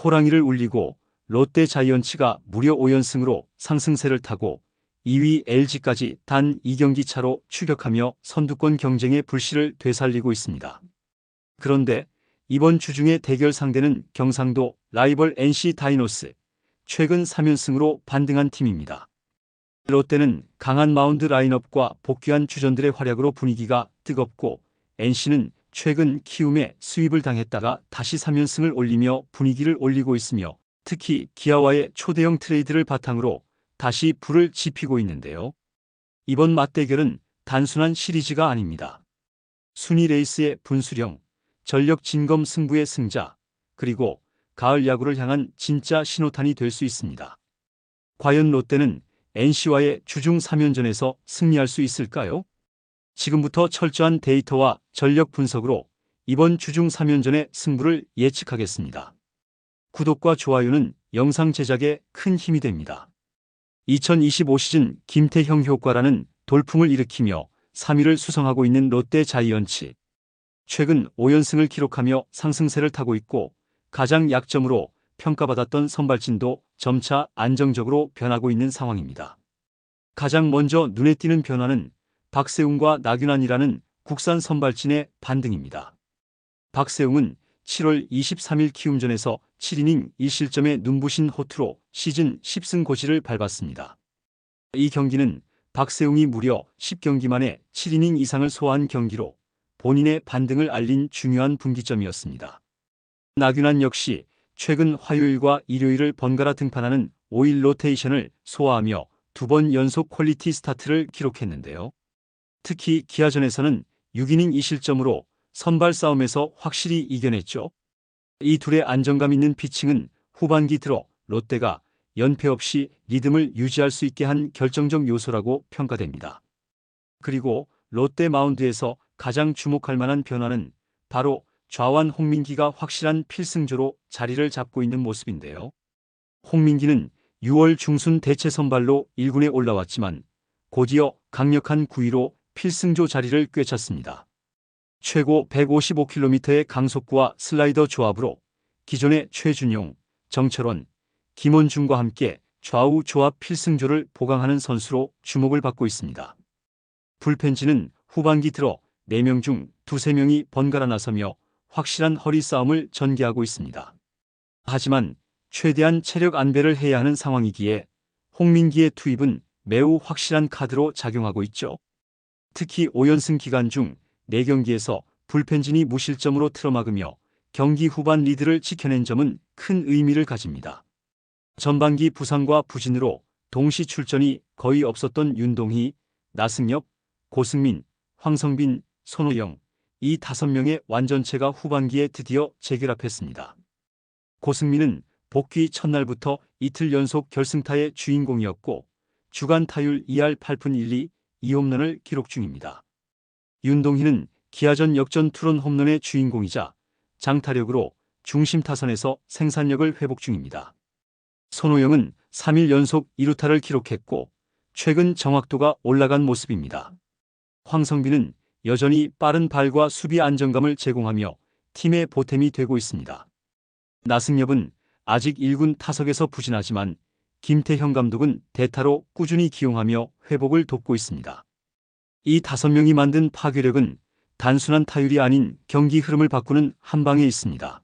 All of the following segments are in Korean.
호랑이를 울리고 롯데 자이언츠가 무려 5연승으로 상승세를 타고 2위 LG까지 단 2경기 차로 추격하며 선두권 경쟁의 불씨를 되살리고 있습니다. 그런데 이번 주중의 대결 상대는 경상도 라이벌 NC 다이노스, 최근 3연승으로 반등한 팀입니다. 롯데는 강한 마운드 라인업과 복귀한 주전들의 활약으로 분위기가 뜨겁고, NC는 최근 키움에 수입을 당했다가 다시 3연승을 올리며 분위기를 올리고 있으며, 특히 기아와의 초대형 트레이드를 바탕으로 다시 불을 지피고 있는데요. 이번 맞대결은 단순한 시리즈가 아닙니다. 순위 레이스의 분수령, 전력 진검 승부의 승자, 그리고 가을 야구를 향한 진짜 신호탄이 될 수 있습니다. 과연 롯데는 NC와의 주중 3연전에서 승리할 수 있을까요? 지금부터 철저한 데이터와 전력 분석으로 이번 주중 3연전의 승부를 예측하겠습니다. 구독과 좋아요는 영상 제작에 큰 힘이 됩니다. 2025 시즌 김태형 효과라는 돌풍을 일으키며 3위를 수성하고 있는 롯데 자이언츠. 최근 5연승을 기록하며 상승세를 타고 있고, 가장 약점으로 평가받았던 선발진도 점차 안정적으로 변하고 있는 상황입니다. 가장 먼저 눈에 띄는 변화는 박세웅과 나균환이라는 국산 선발진의 반등입니다. 박세웅은 7월 23일 키움전에서 7이닝 1실점의 눈부신 호투로 시즌 10승 고지를 밟았습니다. 이 경기는 박세웅이 무려 10경기 만에 7이닝 이상을 소화한 경기로 본인의 반등을 알린 중요한 분기점이었습니다. 나균환 역시 최근 화요일과 일요일을 번갈아 등판하는 5일 로테이션을 소화하며 2번 연속 퀄리티 스타트를 기록했는데요. 특히 기아전에서는 6이닝 2실점으로 선발 싸움에서 확실히 이겨냈죠. 이 둘의 안정감 있는 피칭은 후반기 들어 롯데가 연패 없이 리듬을 유지할 수 있게 한 결정적 요소라고 평가됩니다. 그리고 롯데 마운드에서 가장 주목할 만한 변화는 바로 좌완 홍민기가 확실한 필승조로 자리를 잡고 있는 모습인데요. 홍민기는 6월 중순 대체 선발로 1군에 올라왔지만 곧이어 강력한 9위로 필승조 자리를 꿰찼습니다. 최고 155km의 강속구와 슬라이더 조합으로 기존의 최준용, 정철원, 김원중과 함께 좌우 조합 필승조를 보강하는 선수로 주목을 받고 있습니다. 불펜진은 후반기 들어 4명 중 2~3명이 번갈아 나서며 확실한 허리 싸움을 전개하고 있습니다. 하지만 최대한 체력 안배를 해야 하는 상황이기에 홍민기의 투입은 매우 확실한 카드로 작용하고 있죠. 특히 5연승 기간 중 4경기에서 불펜진이 무실점으로 틀어막으며 경기 후반 리드를 지켜낸 점은 큰 의미를 가집니다. 전반기 부상과 부진으로 동시 출전이 거의 없었던 윤동희, 나승엽, 고승민, 황성빈, 손호영, 이 5명의 완전체가 후반기에 드디어 재결합했습니다. 고승민은 복귀 첫날부터 이틀 연속 결승타의 주인공이었고 주간 타율 2할 8푼 1리 2홈런을 기록 중입니다. 윤동희는 기아전 역전 투런 홈런의 주인공이자 장타력으로 중심 타선에서 생산력을 회복 중입니다. 손호영은 3일 연속 2루타를 기록했고 최근 정확도가 올라간 모습입니다. 황성빈은 여전히 빠른 발과 수비 안정감을 제공하며 팀의 보탬이 되고 있습니다. 나승엽은 아직 1군 타석에서 부진하지만 김태형 감독은 대타로 꾸준히 기용하며 회복을 돕고 있습니다. 이 5명이 만든 파괴력은 단순한 타율이 아닌 경기 흐름을 바꾸는 한방에 있습니다.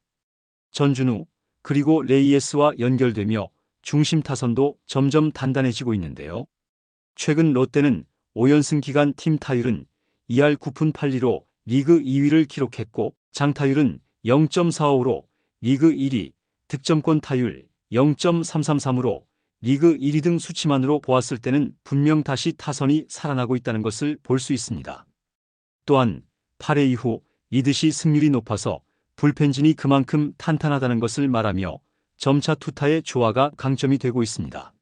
전준우, 그리고 레이에스와 연결되며 중심 타선도 점점 단단해지고 있는데요. 최근 롯데는 5연승 기간 팀 타율은 2할 9푼 8리로 리그 2위를 기록했고 장타율은 0.45로 리그 1위, 득점권 타율 0.333으로 리그 1위 등 수치만으로 보았을 때는 분명 다시 타선이 살아나고 있다는 것을 볼 수 있습니다. 또한 8회 이후 리드시 승률이 높아서 불펜진이 그만큼 탄탄하다는 것을 말하며 점차 투타의 조화가 강점이 되고 있습니다.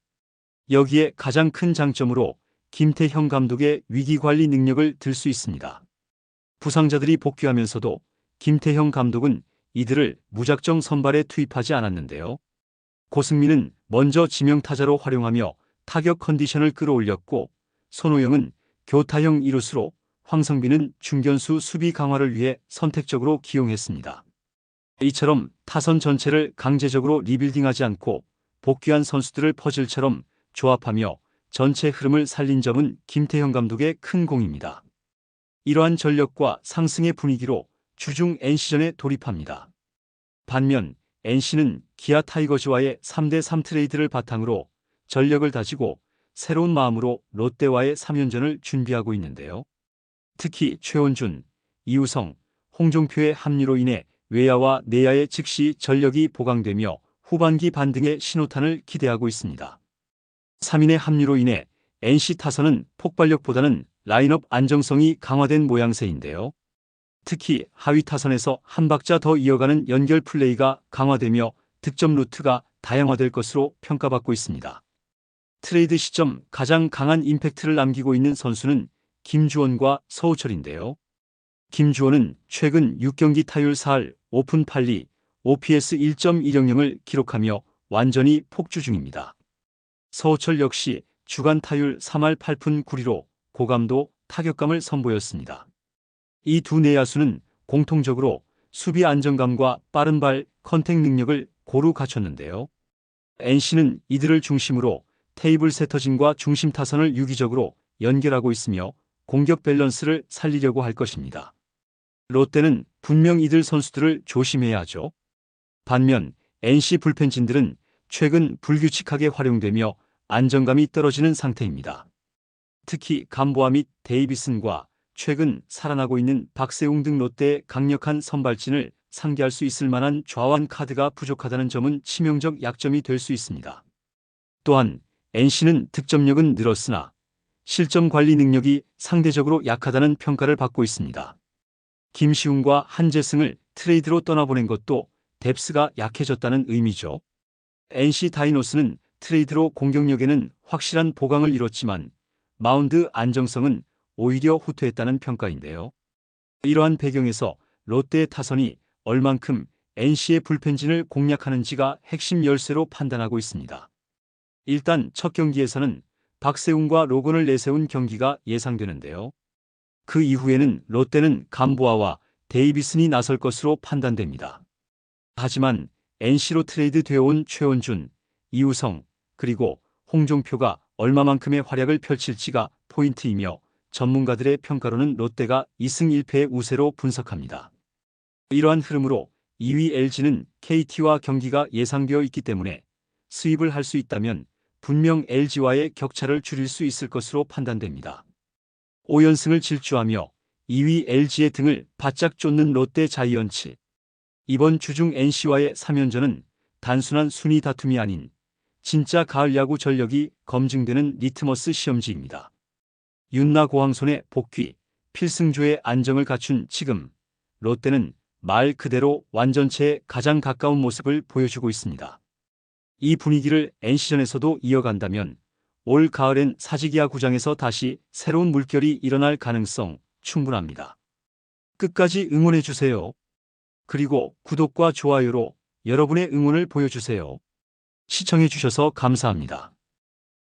여기에 가장 큰 장점으로 김태형 감독의 위기관리 능력을 들 수 있습니다. 부상자들이 복귀하면서도 김태형 감독은 이들을 무작정 선발에 투입하지 않았는데요. 고승민은 먼저 지명타자로 활용하며 타격 컨디션을 끌어올렸고 손호영은 교타형 이루수로 황성빈은 중견수 수비 강화를 위해 선택적으로 기용했습니다. 이처럼 타선 전체를 강제적으로 리빌딩하지 않고 복귀한 선수들을 퍼즐처럼 조합하며 전체 흐름을 살린 점은 김태형 감독의 큰 공입니다. 이러한 전력과 상승의 분위기로 주중 NC전에 돌입합니다. 반면 NC는 기아 타이거즈와의 3대3 트레이드를 바탕으로 전력을 다지고 새로운 마음으로 롯데와의 3연전을 준비하고 있는데요. 특히 최원준, 이우성, 홍종표의 합류로 인해 외야와 내야의 즉시 전력이 보강되며 후반기 반등의 신호탄을 기대하고 있습니다. 3인의 합류로 인해 NC 타선은 폭발력보다는 라인업 안정성이 강화된 모양새인데요. 특히 하위 타선에서 한 박자 더 이어가는 연결 플레이가 강화되며 득점 루트가 다양화될 것으로 평가받고 있습니다. 트레이드 시점 가장 강한 임팩트를 남기고 있는 선수는 김주원과 서우철인데요. 김주원은 최근 6경기 타율 4할, 오픈 8리, OPS 1.100을 기록하며 완전히 폭주 중입니다. 서우철 역시 주간 타율 3할 8푼 9리로 고감도 타격감을 선보였습니다. 이 두 내야수는 공통적으로 수비 안정감과 빠른 발 컨택 능력을 고루 갖췄는데요. NC는 이들을 중심으로 테이블 세터진과 중심 타선을 유기적으로 연결하고 있으며 공격 밸런스를 살리려고 할 것입니다. 롯데는 분명 이들 선수들을 조심해야 하죠. 반면 NC 불펜진들은 최근 불규칙하게 활용되며 안정감이 떨어지는 상태입니다. 특히 감보아 및 데이비슨과 최근 살아나고 있는 박세웅 등 롯데의 강력한 선발진을 상대할 수 있을 만한 좌완 카드가 부족하다는 점은 치명적 약점이 될 수 있습니다. 또한 NC는 득점력은 늘었으나 실점 관리 능력이 상대적으로 약하다는 평가를 받고 있습니다. 김시웅과 한재승을 트레이드로 떠나보낸 것도 뎁스가 약해졌다는 의미죠. NC 다이노스는 트레이드로 공격력에는 확실한 보강을 이뤘지만 마운드 안정성은 오히려 후퇴했다는 평가인데요. 이러한 배경에서 롯데의 타선이 얼만큼 NC의 불펜진을 공략하는지가 핵심 열쇠로 판단하고 있습니다. 일단 첫 경기에서는 박세웅과 로건을 내세운 경기가 예상되는데요. 그 이후에는 롯데는 감보아와 데이비슨이 나설 것으로 판단됩니다. 하지만 NC로 트레이드 되어온 최원준, 이우성, 그리고 홍종표가 얼마만큼의 활약을 펼칠지가 포인트이며 전문가들의 평가로는 롯데가 2승 1패의 우세로 분석합니다. 이러한 흐름으로 2위 LG는 KT와 경기가 예상되어 있기 때문에 수입을 할 수 있다면 분명 LG와의 격차를 줄일 수 있을 것으로 판단됩니다. 5연승을 질주하며 2위 LG의 등을 바짝 쫓는 롯데 자이언츠. 이번 주중 NC와의 3연전은 단순한 순위 다툼이 아닌 진짜 가을 야구 전력이 검증되는 리트머스 시험지입니다. 윤나 고항손의 복귀, 필승조의 안정을 갖춘 지금 롯데는 말 그대로 완전체에 가장 가까운 모습을 보여주고 있습니다. 이 분위기를 NC전에서도 이어간다면 올 가을엔 사직야 구장에서 다시 새로운 물결이 일어날 가능성 충분합니다. 끝까지 응원해주세요. 그리고 구독과 좋아요로 여러분의 응원을 보여주세요. 시청해주셔서 감사합니다.